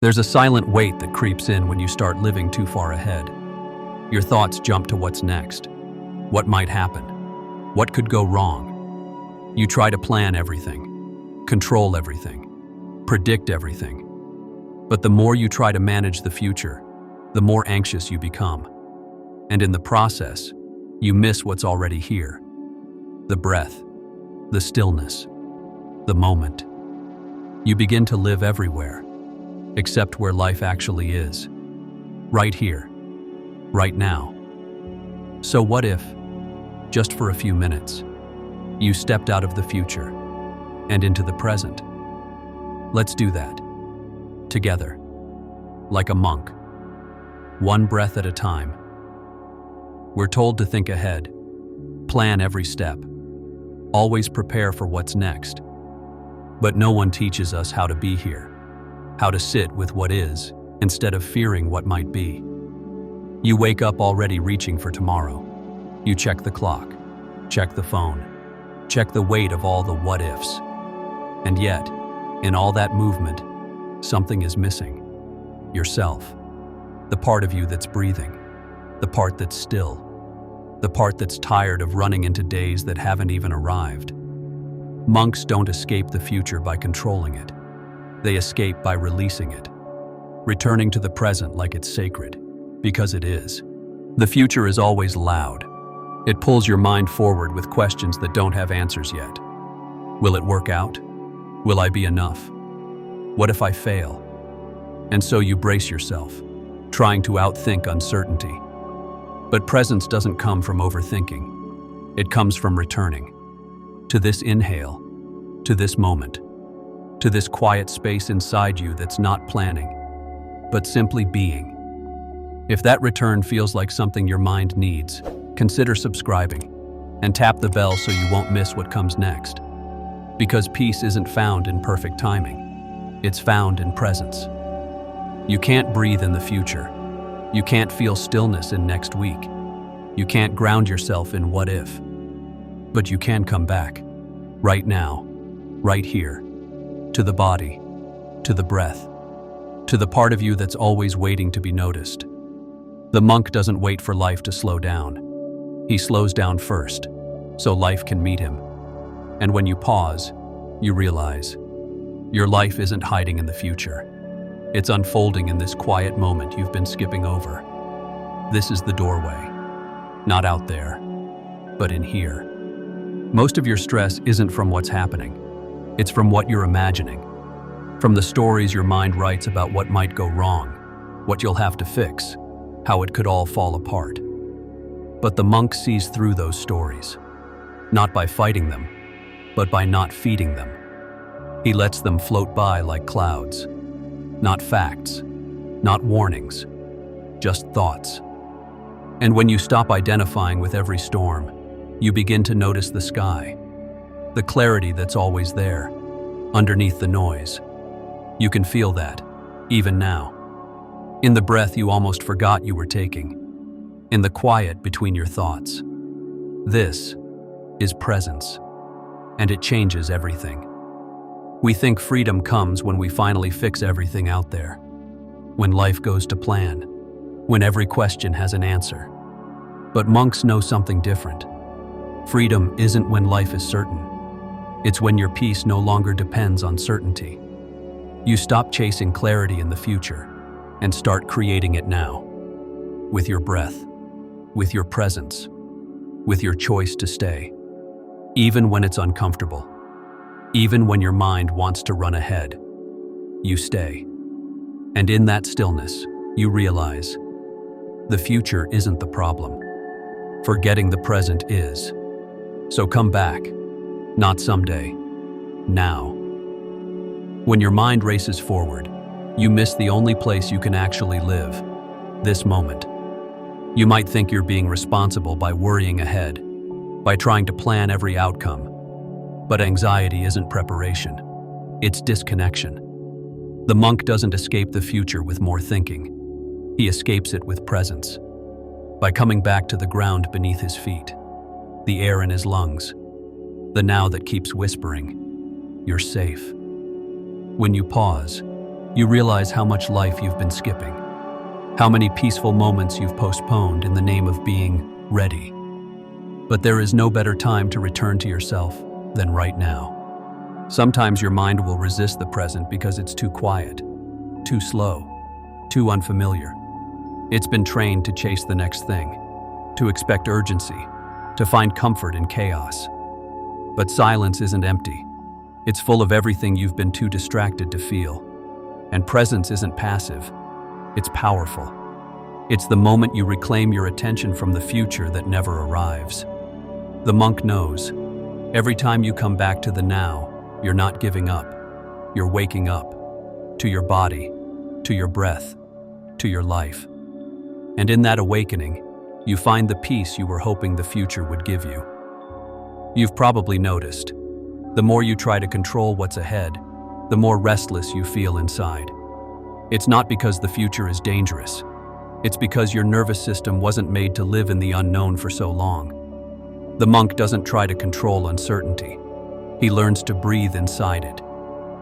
There's a silent weight that creeps in when you start living too far ahead. Your thoughts jump to what's next. What might happen? What could go wrong? You try to plan everything, control everything, predict everything. But the more you try to manage the future, the more anxious you become. And in the process, you miss what's already here. The breath, the stillness, the moment. You begin to live everywhere, except where life actually is. Right here, right now. So what if, just for a few minutes, you stepped out of the future and into the present? Let's do that. Together, like a monk, one breath at a time. We're told to think ahead, plan every step, always prepare for what's next. But no one teaches us how to be here, how to sit with what is instead of fearing what might be. You wake up already reaching for tomorrow. You check the clock, check the phone, check the weight of all the what-ifs. And yet, in all that movement, something is missing. Yourself. The part of you that's breathing. The part that's still. The part that's tired of running into days that haven't even arrived. Monks don't escape the future by controlling it. They escape by releasing it. Returning to the present like it's sacred. Because it is. The future is always loud. It pulls your mind forward with questions that don't have answers yet. Will it work out? Will I be enough? What if I fail? And so you brace yourself, trying to outthink uncertainty. But presence doesn't come from overthinking. It comes from returning. To this inhale, to this moment, to this quiet space inside you that's not planning, but simply being. If that return feels like something your mind needs, consider subscribing and tap the bell so you won't miss what comes next. Because peace isn't found in perfect timing. It's found in presence. You can't breathe in the future. You can't feel stillness in next week. You can't ground yourself in what if. But you can come back, right now, right here, to the body, to the breath, to the part of you that's always waiting to be noticed. The monk doesn't wait for life to slow down. He slows down first, so life can meet him. And when you pause, you realize your life isn't hiding in the future. It's unfolding in this quiet moment you've been skipping over. This is the doorway, not out there, but in here. Most of your stress isn't from what's happening. It's from what you're imagining, from the stories your mind writes about what might go wrong, what you'll have to fix, how it could all fall apart. But the monk sees through those stories, not by fighting them, but by not feeding them. He lets them float by like clouds. Not facts, not warnings, just thoughts. And when you stop identifying with every storm, you begin to notice the sky, the clarity that's always there, underneath the noise. You can feel that, even now. In the breath you almost forgot you were taking, in the quiet between your thoughts. This is presence, and it changes everything. We think freedom comes when we finally fix everything out there, when life goes to plan, when every question has an answer. But monks know something different. Freedom isn't when life is certain. It's when your peace no longer depends on certainty. You stop chasing clarity in the future and start creating it now, with your breath, with your presence, with your choice to stay, even when it's uncomfortable. Even when your mind wants to run ahead, you stay. And in that stillness, you realize the future isn't the problem. Forgetting the present is. So come back, not someday, now. When your mind races forward, you miss the only place you can actually live, this moment. You might think you're being responsible by worrying ahead, by trying to plan every outcome. But anxiety isn't preparation. It's disconnection. The monk doesn't escape the future with more thinking. He escapes it with presence. By coming back to the ground beneath his feet, the air in his lungs, the now that keeps whispering, "You're safe." When you pause, you realize how much life you've been skipping, how many peaceful moments you've postponed in the name of being ready. But there is no better time to return to yourself than right now. Sometimes your mind will resist the present because it's too quiet, too slow, too unfamiliar. It's been trained to chase the next thing, to expect urgency, to find comfort in chaos. But silence isn't empty. It's full of everything you've been too distracted to feel. And presence isn't passive. It's powerful. It's the moment you reclaim your attention from the future that never arrives. The monk knows. Every time you come back to the now, you're not giving up. You're waking up. To your body, to your breath, to your life. And in that awakening, you find the peace you were hoping the future would give you. You've probably noticed, the more you try to control what's ahead, the more restless you feel inside. It's not because the future is dangerous. It's because your nervous system wasn't made to live in the unknown for so long. The monk doesn't try to control uncertainty. He learns to breathe inside it,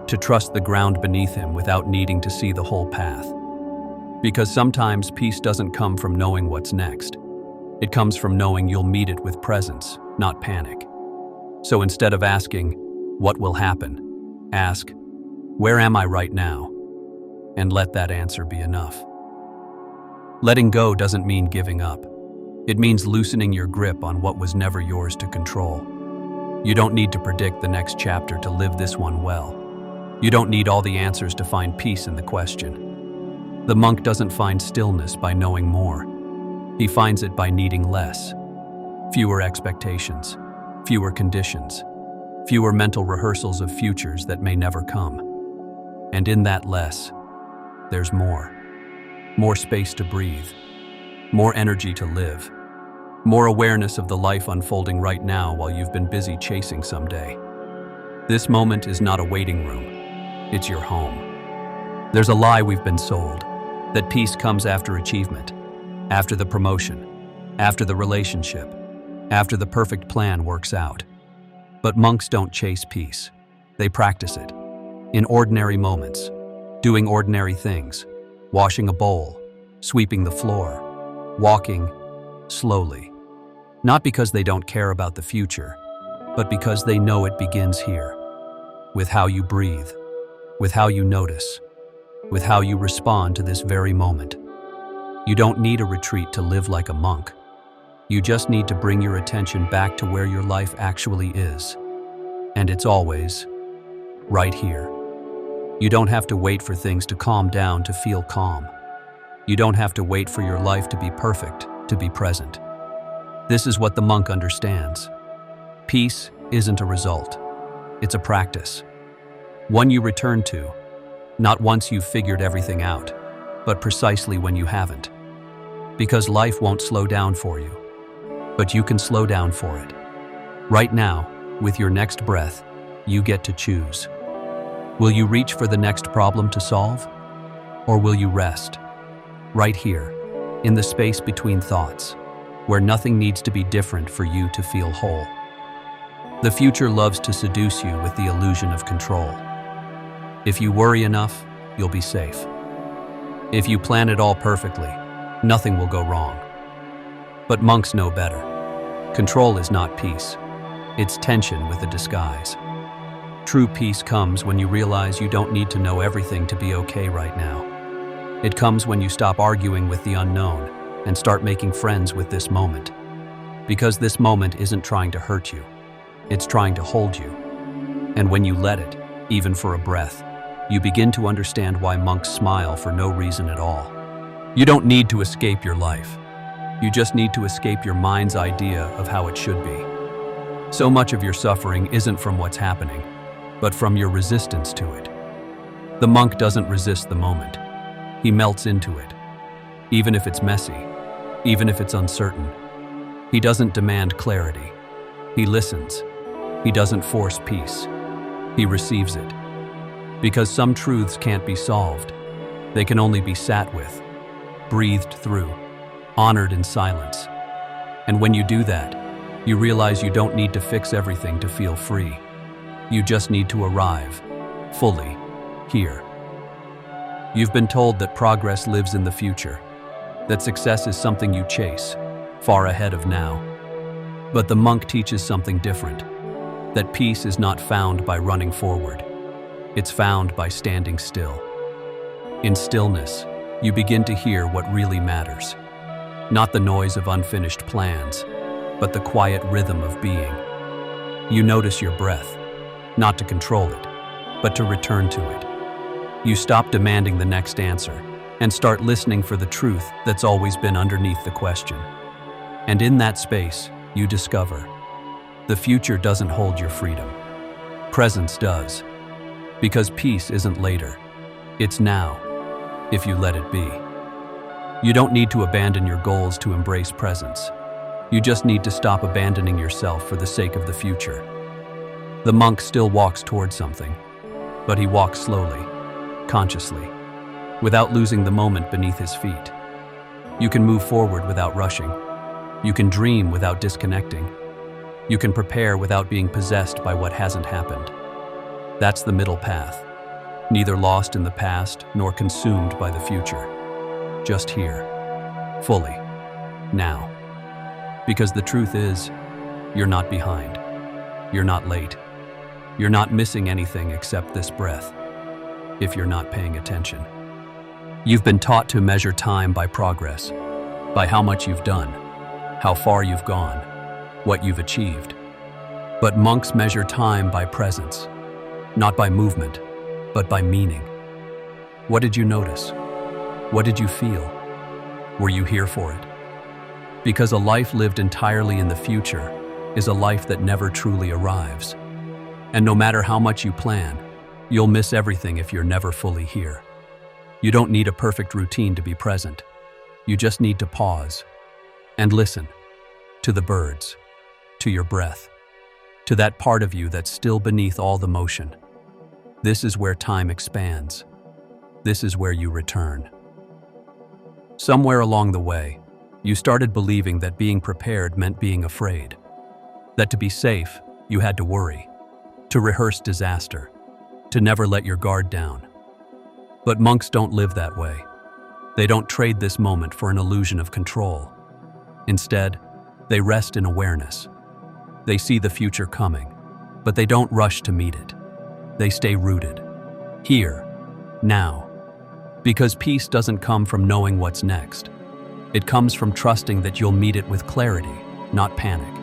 to trust the ground beneath him without needing to see the whole path. Because sometimes peace doesn't come from knowing what's next. It comes from knowing you'll meet it with presence, not panic. So instead of asking, what will happen? Ask, where am I right now? And let that answer be enough. Letting go doesn't mean giving up. It means loosening your grip on what was never yours to control. You don't need to predict the next chapter to live this one well. You don't need all the answers to find peace in the question. The monk doesn't find stillness by knowing more. He finds it by needing less. Fewer expectations, fewer conditions, fewer mental rehearsals of futures that may never come. And in that less, there's more. More space to breathe, more energy to live, more awareness of the life unfolding right now while you've been busy chasing someday. This moment is not a waiting room, it's your home. There's a lie we've been sold, that peace comes after achievement, after the promotion, after the relationship, after the perfect plan works out. But monks don't chase peace, they practice it. In ordinary moments, doing ordinary things, washing a bowl, sweeping the floor, walking slowly. Not because they don't care about the future, but because they know it begins here, with how you breathe, with how you notice, with how you respond to this very moment. You don't need a retreat to live like a monk. You just need to bring your attention back to where your life actually is. And it's always right here. You don't have to wait for things to calm down to feel calm. You don't have to wait for your life to be perfect to be present. This is what the monk understands. Peace isn't a result. It's a practice. One you return to, not once you've figured everything out, but precisely when you haven't. Because life won't slow down for you, but you can slow down for it. Right now, with your next breath, you get to choose. Will you reach for the next problem to solve? Or will you rest? Right here, in the space between thoughts, where nothing needs to be different for you to feel whole. The future loves to seduce you with the illusion of control. If you worry enough, you'll be safe. If you plan it all perfectly, nothing will go wrong. But monks know better. Control is not peace. It's tension with a disguise. True peace comes when you realize you don't need to know everything to be okay right now. It comes when you stop arguing with the unknown and start making friends with this moment. Because this moment isn't trying to hurt you. It's trying to hold you. And when you let it, even for a breath, you begin to understand why monks smile for no reason at all. You don't need to escape your life. You just need to escape your mind's idea of how it should be. So much of your suffering isn't from what's happening, but from your resistance to it. The monk doesn't resist the moment. He melts into it. Even if it's messy, even if it's uncertain. He doesn't demand clarity. He listens. He doesn't force peace. He receives it. Because some truths can't be solved. They can only be sat with, breathed through, honored in silence. And when you do that, you realize you don't need to fix everything to feel free. You just need to arrive, fully, here. You've been told that progress lives in the future, that success is something you chase, far ahead of now. But the monk teaches something different, that peace is not found by running forward. It's found by standing still. In stillness, you begin to hear what really matters. Not the noise of unfinished plans, but the quiet rhythm of being. You notice your breath, not to control it, but to return to it. You stop demanding the next answer and start listening for the truth that's always been underneath the question. And in that space, you discover the future doesn't hold your freedom. Presence does. Because peace isn't later. It's now, if you let it be. You don't need to abandon your goals to embrace presence. You just need to stop abandoning yourself for the sake of the future. The monk still walks towards something, but he walks slowly, consciously, without losing the moment beneath his feet. You can move forward without rushing. You can dream without disconnecting. You can prepare without being possessed by what hasn't happened. That's the middle path, neither lost in the past nor consumed by the future. Just here, fully, now. Because the truth is, you're not behind. You're not late. You're not missing anything except this breath, if you're not paying attention. You've been taught to measure time by progress, by how much you've done, how far you've gone, what you've achieved. But monks measure time by presence, not by movement, but by meaning. What did you notice? What did you feel? Were you here for it? Because a life lived entirely in the future is a life that never truly arrives. And no matter how much you plan, you'll miss everything if you're never fully here. You don't need a perfect routine to be present. You just need to pause and listen to the birds, to your breath, to that part of you that's still beneath all the motion. This is where time expands. This is where you return. Somewhere along the way, you started believing that being prepared meant being afraid. That to be safe, you had to worry, to rehearse disaster, to never let your guard down. But monks don't live that way. They don't trade this moment for an illusion of control. Instead, they rest in awareness. They see the future coming, but they don't rush to meet it. They stay rooted, here, now. Because peace doesn't come from knowing what's next. It comes from trusting that you'll meet it with clarity, not panic.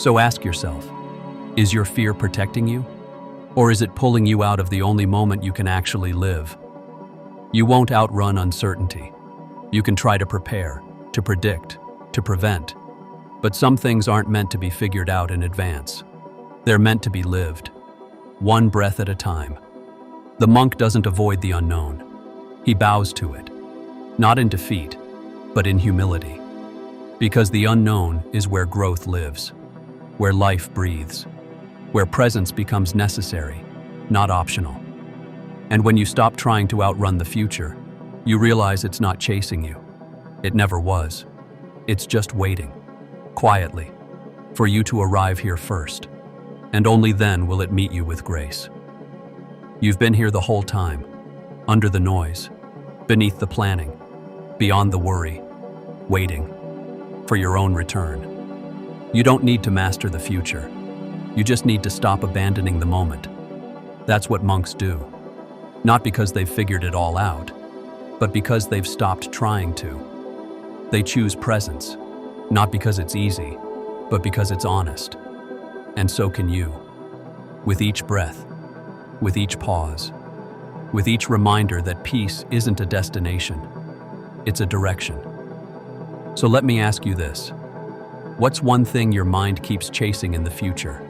So ask yourself, is your fear protecting you? Or is it pulling you out of the only moment you can actually live? You won't outrun uncertainty. You can try to prepare, to predict, to prevent. But some things aren't meant to be figured out in advance. They're meant to be lived, one breath at a time. The monk doesn't avoid the unknown. He bows to it, not in defeat, but in humility. Because the unknown is where growth lives, where life breathes, where presence becomes necessary, not optional. And when you stop trying to outrun the future, you realize it's not chasing you. It never was. It's just waiting, quietly, for you to arrive here first. And only then will it meet you with grace. You've been here the whole time, under the noise, beneath the planning, beyond the worry, waiting for your own return. You don't need to master the future. You just need to stop abandoning the moment. That's what monks do. Not because they've figured it all out, but because they've stopped trying to. They choose presence, not because it's easy, but because it's honest. And so can you. With each breath, with each pause, with each reminder that peace isn't a destination, it's a direction. So let me ask you this. What's one thing your mind keeps chasing in the future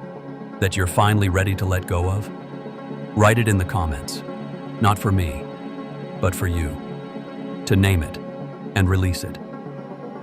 that you're finally ready to let go of? Write it in the comments. Not for me, but for you. To name it and release it.